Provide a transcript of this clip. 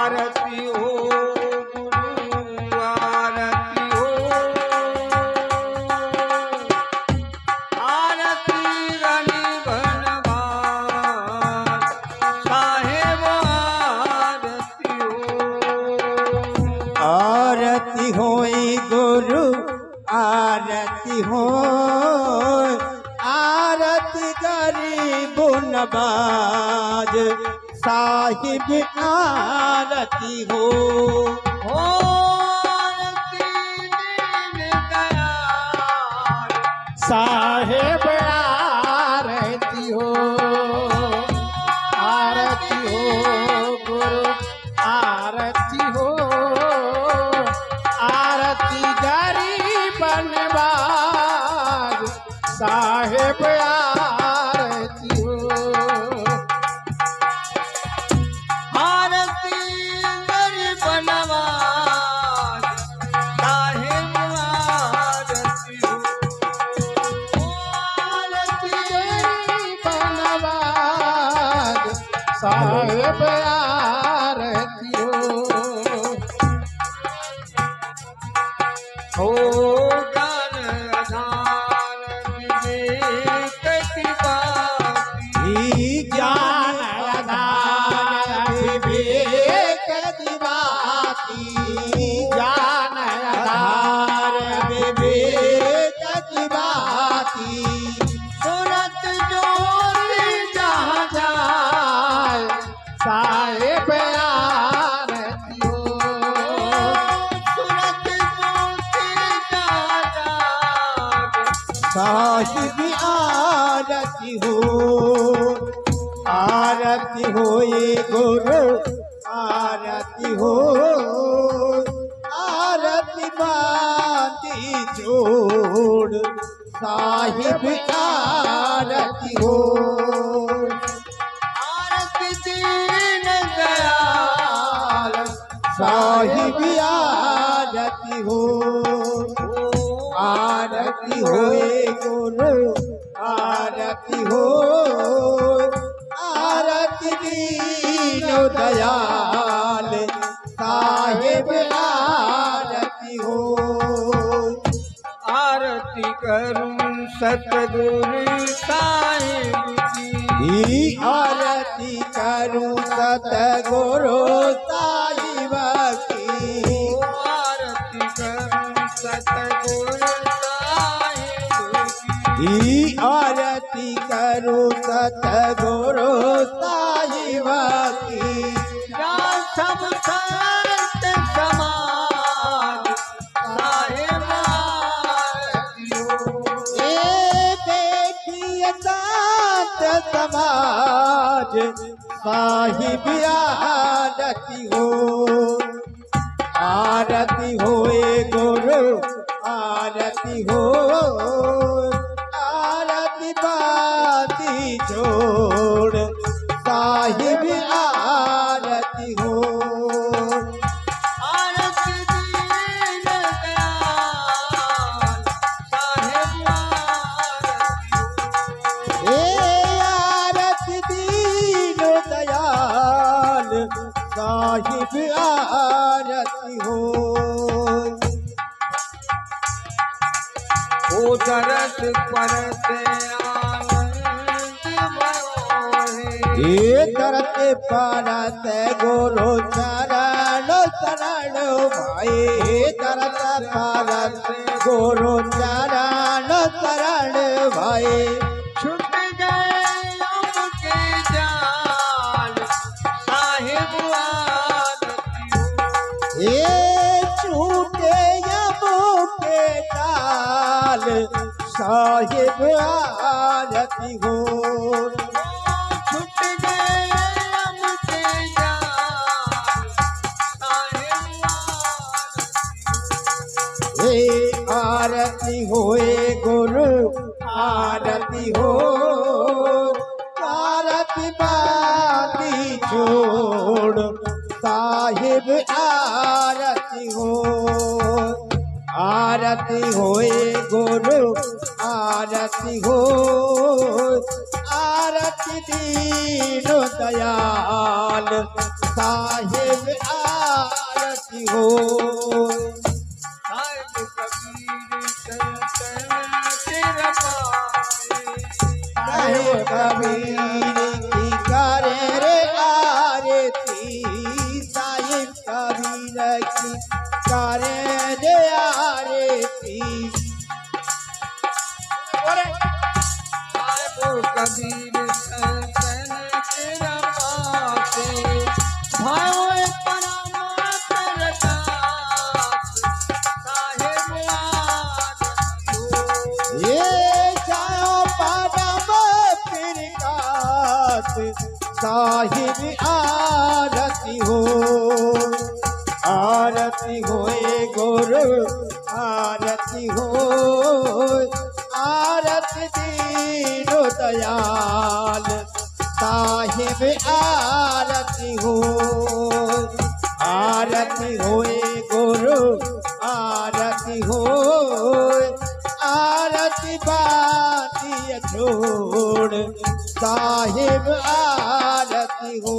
आरती हो गुरु आरती हो आरती रानी बनवास साहेब आरती हो आरती होई गुरु आरती हो आरती गरीब नवाज साहिब आरती हो आरती दीनदयाल साहेब आरती हो गुरु आरती हो आरती गरीब नवाज साहेब आरती हो आरती गरीब नवाज साहेब आरती हो आरती गरीब नवाज साहेब आरती हो ज्ञान आधार विवेक की बाती ज्ञान आधार विवेक दिवाती ज्ञान आधार विवेक दिवाती सूरत जोरी जहाँ जाए साहेब आरती हो सूरत जोरी जहाँ जाए साहिब आरती हो आरती होए गुरु आरती हो आरती बाती जोड़ साहिब आरती हो आरती दीन दयाल साहिब आरती हो आरती होए गुरु आरती हो आरती दीन दयाल साहिब आरती हो आरती करूं सतगुरु साहिब की आरती करूं सतगुरु साहिब की आरती करूं सतगुरु साहिब की आरती करूं सतगुरु साहिब की या सब संत समाज साहिब आरती हो देखिए संत समाज साहिब आरती हो आरती होए गुरु आरती हो आरती बाती जोड़ साहिब आरती हो आरती दीन दयाल साहिब आरती आरती दीन दयाल साहिब आरती हो ओ दरस परत आनंद भयोरे तरत परत गुरु चरण शरण भाई तरत परत गुरु चरण शरण भाई छुट गए उनके जाल साहिब आरती हो छूटे यमु के डाल साहिब आरती हो छुट गए उनके जाल साहिब आरती होए गुरु आरती हो आरती बाती जोड़ साहिब आरती हो आरती होए गुरु आरती हो आरती दी दीनो दयाल साहिब आरती हो। साहिब कबीर संतन तेरा पावे साहिब कबीर की करे रे आरती, साहिब कबीर की करे रे आरती। साहिब कबीर संतन तेरा पावे भावे परमात्मा रतास साहिब आरती हो। ये जाओ परम प्रकाश साहिब आरती हो। आरती होए गुरु आरती हो, आरती दीनो दयाल साहिब आरती हो। आरती होए गुरु आरती हो, आरती बाती छोड़ साहिब आरती हो।